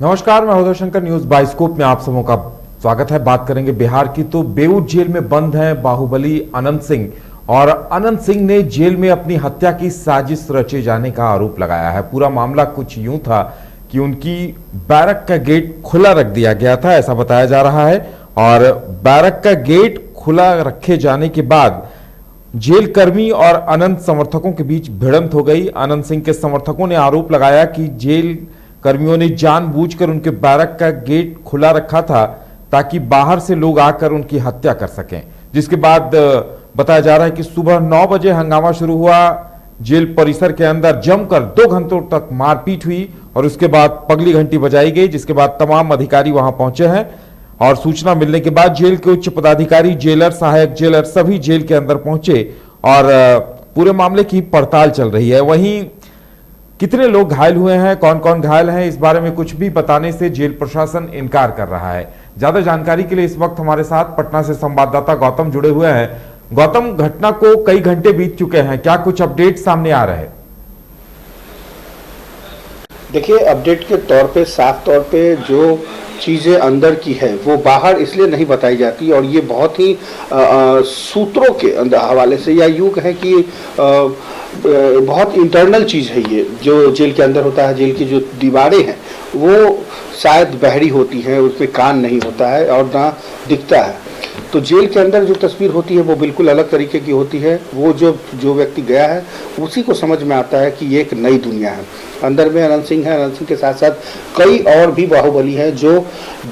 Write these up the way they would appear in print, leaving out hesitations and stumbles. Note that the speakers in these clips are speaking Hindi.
नमस्कार, मैं उदय शंकर। न्यूज बाइस्कोप में आप सबों का स्वागत है। बात करेंगे बिहार की। तो बेऊर जेल में बंद हैं बाहुबली अनंत सिंह, और अनंत सिंह ने जेल में अपनी हत्या की साजिश रचे जाने का आरोप लगाया है। पूरा मामला कुछ यूं था कि उनकी बैरक का गेट खुला रख दिया गया था, ऐसा बताया जा रहा है। और बैरक का गेट खुला रखे जाने के बाद जेल कर्मी और अनंत समर्थकों के बीच भिड़ंत हो गई। अनंत सिंह के समर्थकों ने आरोप लगाया कि जेल कर्मियों ने जानबूझकर उनके बैरक का गेट खुला रखा था ताकि बाहर से लोग आकर उनकी हत्या कर सकें। जिसके बाद बताया जा रहा है कि सुबह 9 बजे हंगामा शुरू हुआ। जेल परिसर के अंदर जमकर 2 घंटों तक मारपीट हुई और उसके बाद पगली घंटी बजाई गई, जिसके बाद तमाम अधिकारी वहां पहुंचे हैं। और सूचना मिलने के बाद जेल के उच्च पदाधिकारी, जेलर, सहायक जेलर सभी जेल के अंदर पहुंचे और पूरे मामले की पड़ताल चल रही है। वहीं कितने लोग घायल हुए हैं, कौन कौन घायल हैं, इस बारे में कुछ भी बताने से जेल प्रशासन इनकार कर रहा है। ज्यादा जानकारी के लिए इस वक्त हमारे साथ पटना से संवाददाता गौतम जुड़े हुए हैं। गौतम, घटना को कई घंटे बीत चुके हैं, क्या कुछ अपडेट सामने आ रहे हैं? देखिए, अपडेट के तौर पे साफ तौर पे जो चीज़ें अंदर की है वो बाहर इसलिए नहीं बताई जाती, और ये बहुत ही सूत्रों के हवाले से, या यूँ कहें कि बहुत इंटरनल चीज़ है ये जो जेल के अंदर होता है। जेल की जो दीवारें हैं वो शायद बहरी होती हैं, उस पर कान नहीं होता है और ना दिखता है। तो जेल के अंदर जो तस्वीर होती है वो बिल्कुल अलग तरीके की होती है। वो जो व्यक्ति गया है उसी को समझ में आता है कि ये एक नई दुनिया है। अंदर में अनंत सिंह है, अनंत सिंह के साथ साथ कई और भी बाहुबली हैं जो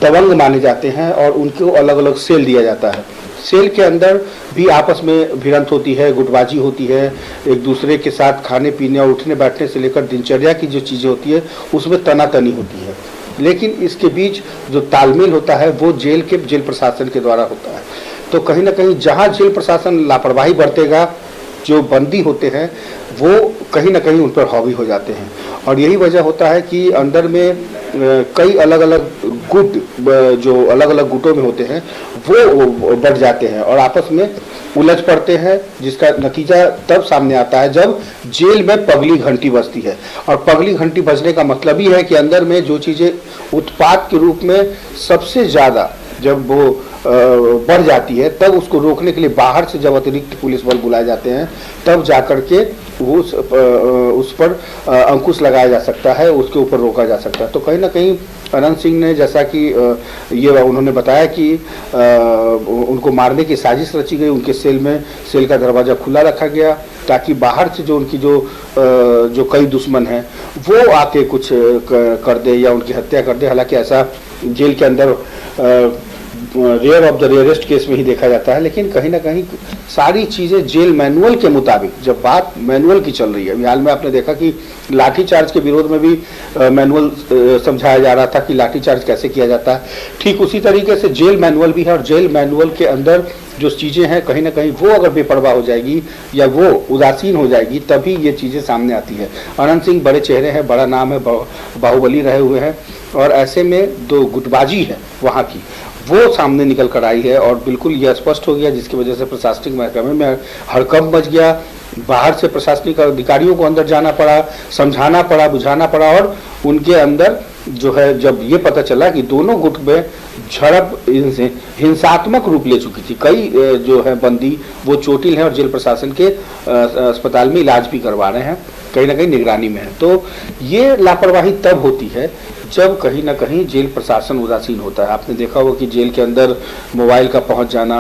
दबंग माने जाते हैं और उनको अलग अलग सेल दिया जाता है। सेल के अंदर भी आपस में भिड़ंत होती है, गुटबाजी होती है, एक दूसरे के साथ खाने पीने और उठने बैठने से लेकर दिनचर्या की जो चीज़ें होती है उसमें तनातनी होती है। लेकिन इसके बीच जो तालमेल होता है वो जेल प्रशासन के द्वारा होता है। तो कहीं ना कहीं जहाँ जेल प्रशासन लापरवाही बरतेगा, जो बंदी होते हैं वो कहीं ना कहीं उन पर हावी हो जाते हैं। और यही वजह होता है कि अंदर में कई अलग अलग गुट, जो अलग अलग गुटों में होते हैं वो बढ़ जाते हैं और आपस में उलझ पड़ते हैं, जिसका नतीजा तब सामने आता है जब जेल में पगली घंटी बजती है। और पगली घंटी बजने का मतलब ही है कि अंदर में जो चीज़ें उत्पात के रूप में सबसे ज़्यादा जब वो बढ़ जाती है, तब उसको रोकने के लिए बाहर से जब अतिरिक्त पुलिस बल बुलाए जाते हैं, तब जाकर के वो उस पर अंकुश लगाया जा सकता है, उसके ऊपर रोका जा सकता है। तो कहीं ना कहीं अनंत सिंह ने, जैसा कि ये उन्होंने बताया कि उनको मारने की साजिश रची गई। उनके सेल का दरवाज़ा खुला रखा गया ताकि बाहर से जो उनकी जो कई दुश्मन हैं वो आके कुछ कर दे या उनकी हत्या कर दे। हालांकि ऐसा जेल के अंदर rare of the rarest case में ही देखा जाता है, लेकिन कहीं ना कहीं सारी चीज़ें जेल मैनुअल के मुताबिक, जब बात मैनुअल की चल रही है, हाल में आपने देखा कि लाठीचार्ज के विरोध में भी मैनुअल समझाया जा रहा था कि लाठीचार्ज कैसे किया जाता है। ठीक उसी तरीके से जेल मैनुअल भी है, और जेल मैनुअल के अंदर जो चीज़ें हैं कहीं ना कहीं वो अगर बेपरवाह हो जाएगी या वो उदासीन हो जाएगी तभी ये चीज़ें सामने आती है। अनंत सिंह बड़े चेहरे हैं, बड़ा नाम है, बाहुबली रहे हुए हैं, और ऐसे में जो गुटबाजी है वहाँ की वो सामने निकल कर आई है और बिल्कुल यह स्पष्ट हो गया, जिसकी वजह से प्रशासनिक महकमे में हड़कंप मच गया। बाहर से प्रशासनिक अधिकारियों को अंदर जाना पड़ा, समझाना पड़ा, बुझाना पड़ा, और उनके अंदर जो है जब ये पता चला कि दोनों गुट में झड़प हिंसात्मक रूप ले चुकी थी, कई जो है बंदी वो चोटिल हैं और जेल प्रशासन के अस्पताल में इलाज भी करवा रहे हैं, कहीं ना कहीं निगरानी में है। तो ये लापरवाही तब होती है जब कहीं ना कहीं जेल प्रशासन उदासीन होता है। आपने देखा होगा कि जेल के अंदर मोबाइल का पहुंच जाना,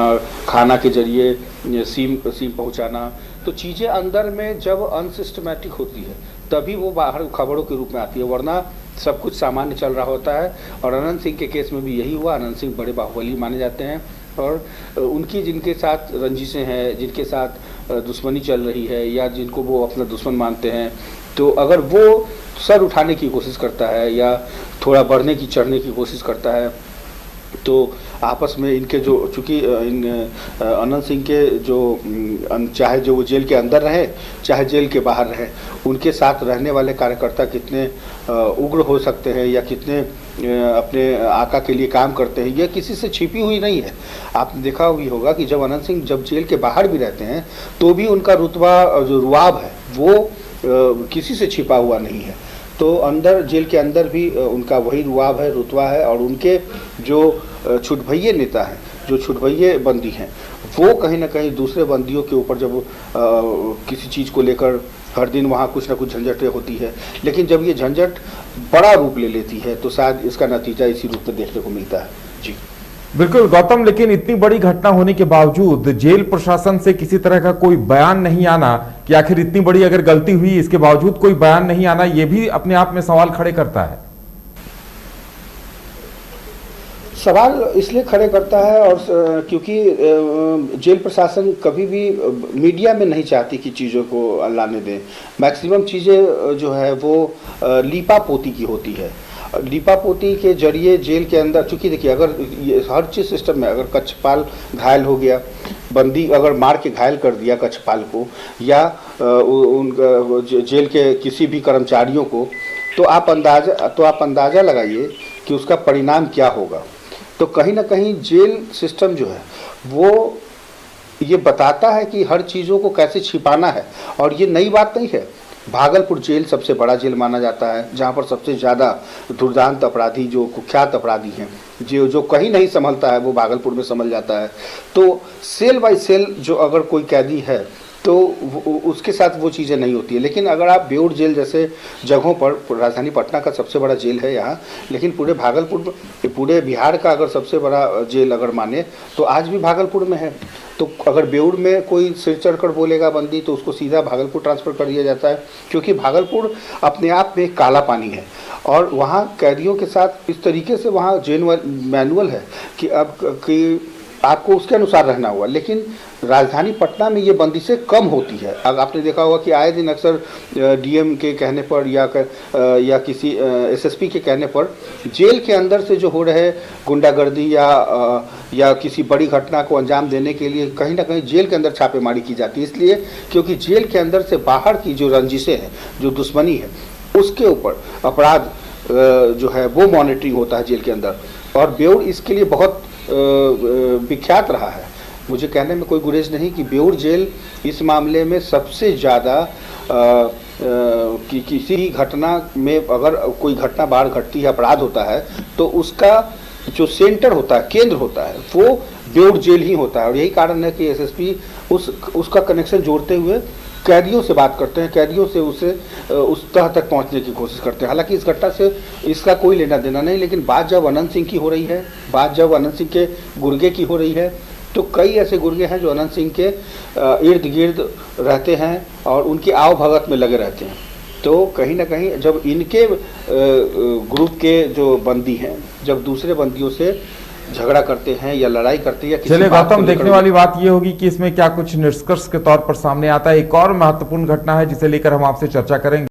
खाना के जरिए सिम पहुंचाना, तो चीज़ें अंदर में जब अनसिस्टमैटिक होती है तभी वो बाहर खबरों के रूप में आती है, वरना सब कुछ सामान्य चल रहा होता है। और अनंत सिंह के केस में भी यही हुआ। अनंत सिंह बड़े बाहुबली माने जाते हैं और उनकी जिनके साथ रंजिशें हैं, जिनके साथ दुश्मनी चल रही है या जिनको वो अपना दुश्मन मानते हैं, तो अगर वो सर उठाने की कोशिश करता है या थोड़ा बढ़ने की चढ़ने की कोशिश करता है, तो आपस में इनके जो, चूँकि अनंत सिंह के जो चाहे जो वो जेल के अंदर रहे चाहे जेल के बाहर रहे, उनके साथ रहने वाले कार्यकर्ता कितने उग्र हो सकते हैं या कितने अपने आका के लिए काम करते हैं, यह किसी से छिपी हुई नहीं है। आपने देखा भी होगा कि जब अनंत सिंह जब जेल के बाहर भी रहते हैं तो भी उनका रुतबा जो रुआब है वो किसी से छिपा हुआ नहीं है। तो अंदर जेल के अंदर भी उनका वही रुआब है, रुतबा है, और उनके जो छुटभइये नेता हैं, जो छुटभइये बंदी हैं, वो कहीं ना कहीं दूसरे बंदियों के ऊपर जब किसी चीज़ को लेकर हर दिन वहाँ कुछ ना कुछ झंझटें होती है, लेकिन जब ये झंझट बड़ा रूप ले लेती है तो शायद इसका नतीजा इसी रूप में देखने को मिलता है। जी बिल्कुल गौतम, लेकिन इतनी बड़ी घटना होने के बावजूद जेल प्रशासन से किसी तरह का कोई बयान नहीं आना कि आखिर इतनी बड़ी अगर गलती हुई इसके बावजूद कोई बयान नहीं आना, यह भी अपने आप में सवाल खड़े करता है। सवाल इसलिए खड़े करता है और क्योंकि जेल प्रशासन कभी भी मीडिया में नहीं चाहती कि चीज़ों को लाने दें। मैक्सिमम चीज़ें जो है वो लीपा पोती की होती है। लीपा पोती के जरिए जेल के अंदर, चूँकि देखिए अगर ये हर चीज़ सिस्टम में, अगर कक्षपाल घायल हो गया, बंदी अगर मार के घायल कर दिया कक्षपाल को या उनका जेल के किसी भी कर्मचारियों को, तो आप अंदाज़ा लगाइए कि उसका परिणाम क्या होगा। तो कहीं ना कहीं जेल सिस्टम जो है वो ये बताता है कि हर चीज़ों को कैसे छिपाना है, और ये नई बात नहीं है। भागलपुर जेल सबसे बड़ा जेल माना जाता है, जहाँ पर सबसे ज़्यादा दुर्दांत अपराधी, जो कुख्यात अपराधी हैं, जो कहीं नहीं संभलता है वो भागलपुर में संभल जाता है। तो सेल बाय सेल जो अगर कोई कैदी है तो उसके साथ वो चीज़ें नहीं होती है। लेकिन अगर आप बेऊर जेल जैसे जगहों पर, राजधानी पटना का सबसे बड़ा जेल है यहाँ, लेकिन पूरे भागलपुर, पूरे बिहार का अगर सबसे बड़ा जेल अगर माने तो आज भी भागलपुर में है। तो अगर बेऊर में कोई सिर चढ़कर बोलेगा बंदी तो उसको सीधा भागलपुर ट्रांसफ़र कर दिया जाता है, क्योंकि भागलपुर अपने आप में काला पानी है और वहाँ कैदियों के साथ इस तरीके से वहाँ जेल मैनुअल है कि आपको उसके अनुसार रहना होगा। लेकिन राजधानी पटना में ये बंदिशें कम होती है। अगर आपने देखा होगा कि आए दिन अक्सर डीएम के कहने पर या किसी एसएसपी के कहने पर जेल के अंदर से जो हो रहे गुंडागर्दी या किसी बड़ी घटना को अंजाम देने के लिए कहीं ना कहीं जेल के अंदर छापेमारी की जाती है, इसलिए क्योंकि जेल के अंदर से बाहर की जो रंजिशें हैं, जो दुश्मनी है, उसके ऊपर अपराध जो है वो मॉनिटरिंग होता है जेल के अंदर। और बेऊर इसके लिए बहुत विख्यात रहा है। मुझे कहने में कोई गुरेज नहीं कि बेऊर जेल इस मामले में सबसे ज़्यादा कि किसी भी घटना में अगर कोई घटना बाहर घटती है, अपराध होता है, तो उसका जो सेंटर होता है, केंद्र होता है, वो बेऊर जेल ही होता है। और यही कारण है कि एसएसपी उसका कनेक्शन जोड़ते हुए कैदियों से बात करते हैं, कैदियों से उस तह तक पहुंचने की कोशिश करते हैं। हालांकि इस घटना से इसका कोई लेना देना नहीं, लेकिन बात जब अनंत सिंह की हो रही है, बात जब अनंत सिंह के गुर्गे की हो रही है, तो कई ऐसे गुर्गे हैं जो अनंत सिंह के इर्द गिर्द रहते हैं और उनकी आव भगत में लगे रहते हैं। तो कहीं ना कहीं जब इनके ग्रुप के जो बंदी हैं, जब दूसरे बंदियों से झगड़ा करते हैं या लड़ाई करते हैं या चलिए गौतम, देखने वाली बात यह होगी कि इसमें क्या कुछ निष्कर्ष के तौर पर सामने आता है। एक और महत्वपूर्ण घटना है जिसे लेकर हम आपसे चर्चा करेंगे।